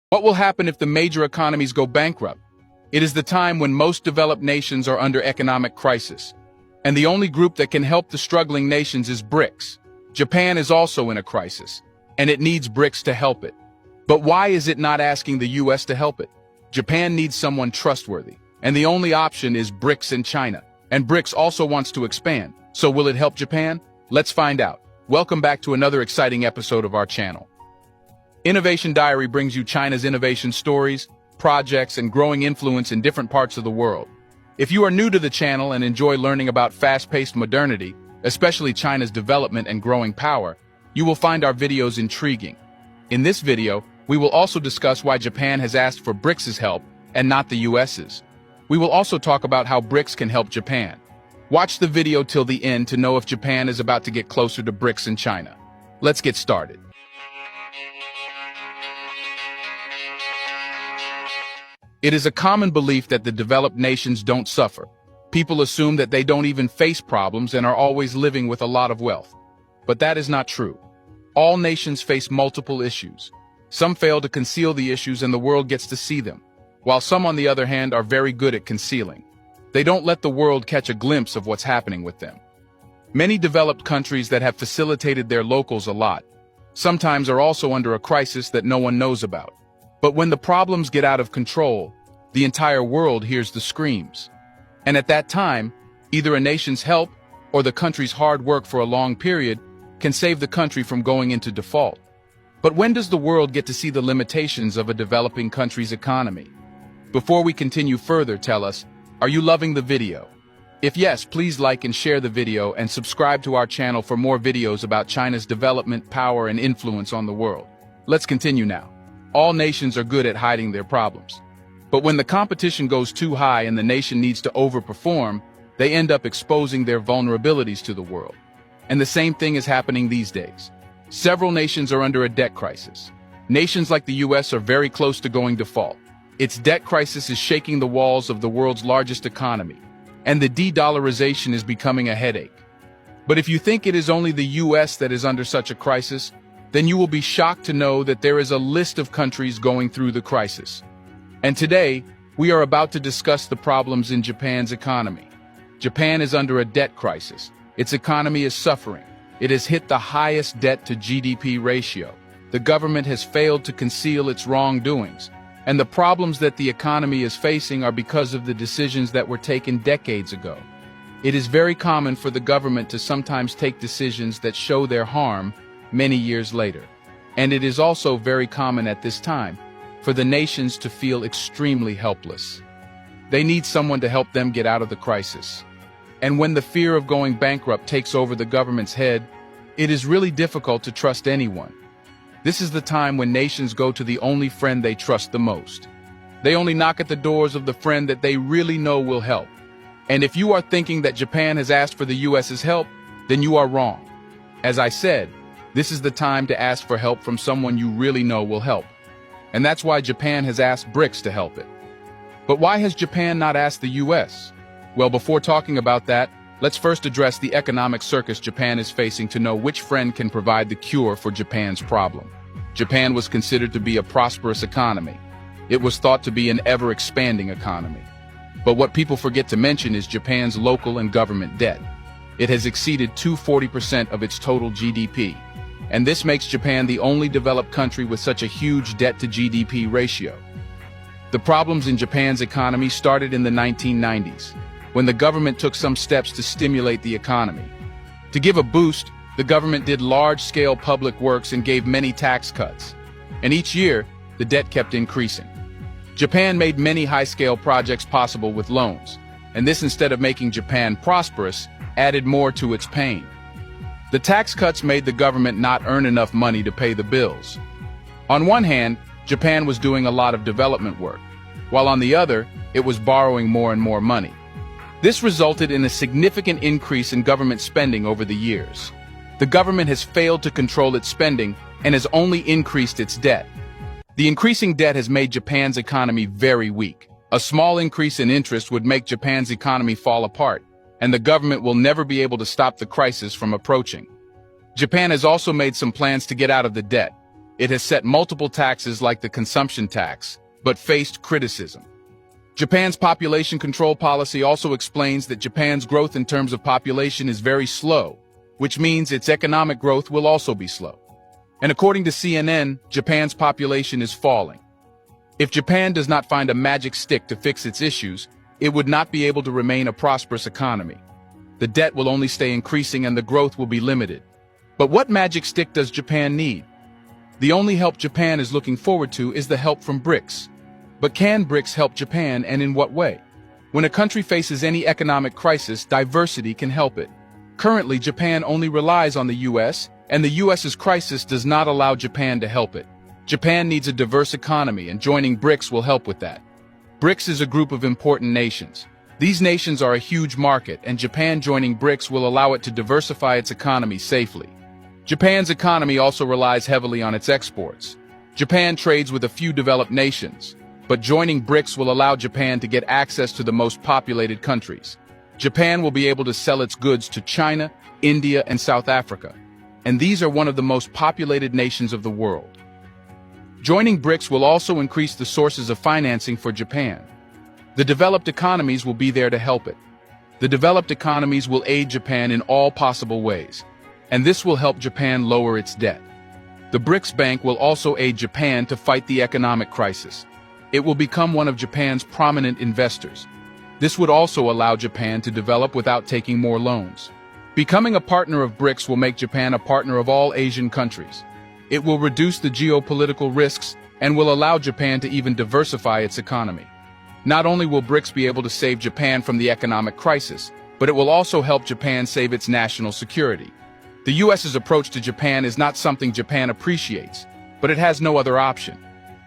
What will happen if the major economies go bankrupt? It is the time when most developed nations are under economic crisis. And the only group that can help the struggling nations is BRICS. Japan is also in a crisis, and it needs BRICS to help it. But why is it not asking the US to help it? Japan needs someone trustworthy, and the only option is BRICS and China. And BRICS also wants to expand. So will it help Japan? Let's find out. Welcome back to another exciting episode of our channel. Innovation Diary brings you China's innovation stories, projects, and growing influence in different parts of the world. If you are new to the channel and enjoy learning about fast-paced modernity, especially China's development and growing power, you will find our videos intriguing. In this video, we will also discuss why Japan has asked for BRICS' help and not the US's. We will also talk about how BRICS can help Japan. Watch the video till the end to know if Japan is about to get closer to BRICS and China. Let's get started. It is a common belief that the developed nations don't suffer. People assume that they don't even face problems and are always living with a lot of wealth. But that is not true. All nations face multiple issues. Some fail to conceal the issues and the world gets to see them, while some, on the other hand, are very good at concealing. They don't let the world catch a glimpse of what's happening with them. Many developed countries that have facilitated their locals a lot sometimes are also under a crisis that no one knows about. But when the problems get out of control, the entire world hears the screams. And at that time, either a nation's help or the country's hard work for a long period can save the country from going into default. But when does the world get to see the limitations of a developing country's economy? Before we continue further, tell us, are you loving the video? If yes, please like and share the video and subscribe to our channel for more videos about China's development, power, and influence on the world. Let's continue now. All nations are good at hiding their problems. But when the competition goes too high and the nation needs to overperform, they end up exposing their vulnerabilities to the world. And the same thing is happening these days. Several nations are under a debt crisis. Nations like the US are very close to going default. Its debt crisis is shaking the walls of the world's largest economy, and the de-dollarization is becoming a headache. But if you think it is only the US that is under such a crisis, then you will be shocked to know that there is a list of countries going through the crisis. And today, we are about to discuss the problems in Japan's economy. Japan is under a debt crisis. Its economy is suffering. It has hit the highest debt-to-GDP ratio. The government has failed to conceal its wrongdoings. And the problems that the economy is facing are because of the decisions that were taken decades ago. It is very common for the government to sometimes take decisions that show their harm many years later. And it is also very common at this time for the nations to feel extremely helpless. They need someone to help them get out of the crisis. And when the fear of going bankrupt takes over the government's head, it is really difficult to trust anyone. This is the time when nations go to the only friend they trust the most. They only knock at the doors of the friend that they really know will help. And if you are thinking that Japan has asked for the US's help, then you are wrong. As I said, this is the time to ask for help from someone you really know will help. And that's why Japan has asked BRICS to help it. But why has Japan not asked the US? Well, before talking about that, let's first address the economic circus Japan is facing to know which friend can provide the cure for Japan's problem. Japan was considered to be a prosperous economy. It was thought to be an ever-expanding economy. But what people forget to mention is Japan's local and government debt. It has exceeded 240% of its total GDP. And this makes Japan the only developed country with such a huge debt-to-GDP ratio. The problems in Japan's economy started in the 1990s, when the government took some steps to stimulate the economy. To give a boost, the government did large-scale public works and gave many tax cuts. And each year, the debt kept increasing. Japan made many high-scale projects possible with loans, and this, instead of making Japan prosperous, added more to its pain. The tax cuts made the government not earn enough money to pay the bills. On one hand, Japan was doing a lot of development work, while on the other, it was borrowing more and more money. This resulted in a significant increase in government spending over the years. The government has failed to control its spending and has only increased its debt. The increasing debt has made Japan's economy very weak. A small increase in interest would make Japan's economy fall apart, and the government will never be able to stop the crisis from approaching. Japan has also made some plans to get out of the debt. It has set multiple taxes like the consumption tax, but faced criticism. Japan's population control policy also explains that Japan's growth in terms of population is very slow, which means its economic growth will also be slow. And according to CNN, Japan's population is falling. If Japan does not find a magic stick to fix its issues, it would not be able to remain a prosperous economy. The debt will only stay increasing and the growth will be limited. But what magic stick does Japan need? The only help Japan is looking forward to is the help from BRICS. But can BRICS help Japan, and in what way? When a country faces any economic crisis, diversity can help it. Currently, Japan only relies on the US, and the US's crisis does not allow Japan to help it. Japan needs a diverse economy, and joining BRICS will help with that. BRICS is a group of important nations. These nations are a huge market, and Japan joining BRICS will allow it to diversify its economy safely. Japan's economy also relies heavily on its exports. Japan trades with a few developed nations, but joining BRICS will allow Japan to get access to the most populated countries. Japan will be able to sell its goods to China, India, and South Africa, and these are one of the most populated nations of the world. Joining BRICS will also increase the sources of financing for Japan. The developed economies will be there to help it. The developed economies will aid Japan in all possible ways, and this will help Japan lower its debt. The BRICS Bank will also aid Japan to fight the economic crisis. It will become one of Japan's prominent investors. This would also allow Japan to develop without taking more loans. Becoming a partner of BRICS will make Japan a partner of all Asian countries. It will reduce the geopolitical risks and will allow Japan to even diversify its economy. Not only will BRICS be able to save Japan from the economic crisis, but it will also help Japan save its national security. The US's approach to Japan is not something Japan appreciates, but it has no other option.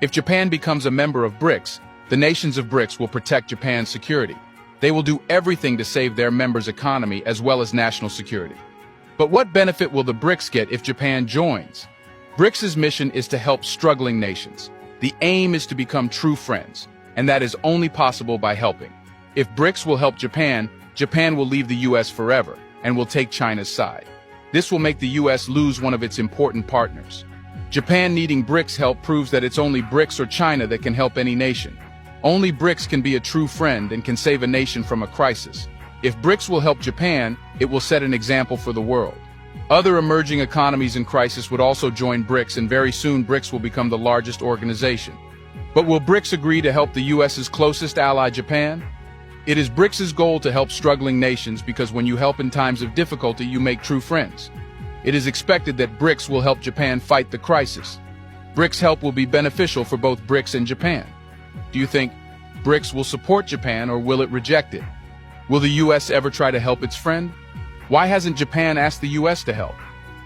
If Japan becomes a member of BRICS, the nations of BRICS will protect Japan's security. They will do everything to save their members' economy as well as national security. But what benefit will the BRICS get if Japan joins? BRICS's mission is to help struggling nations. The aim is to become true friends, and that is only possible by helping. If BRICS will help Japan, Japan will leave the US forever and will take China's side. This will make the US lose one of its important partners. Japan needing BRICS help proves that it's only BRICS or China that can help any nation. Only BRICS can be a true friend and can save a nation from a crisis. If BRICS will help Japan, it will set an example for the world. Other emerging economies in crisis would also join BRICS, and very soon BRICS will become the largest organization. But will BRICS agree to help the US's closest ally, Japan? It is BRICS's goal to help struggling nations because when you help in times of difficulty, you make true friends. It is expected that BRICS will help Japan fight the crisis. BRICS help will be beneficial for both BRICS and Japan. Do you think BRICS will support Japan or will it reject it? Will the US ever try to help its friend? Why hasn't Japan asked the US to help?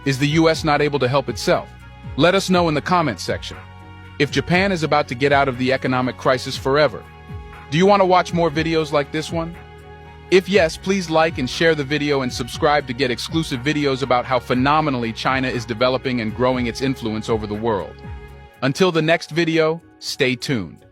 Is the US not able to help itself? Let us know in the comments section. If Japan is about to get out of the economic crisis forever, do you want to watch more videos like this one? If yes, please like and share the video and subscribe to get exclusive videos about how phenomenally China is developing and growing its influence over the world. Until the next video, stay tuned.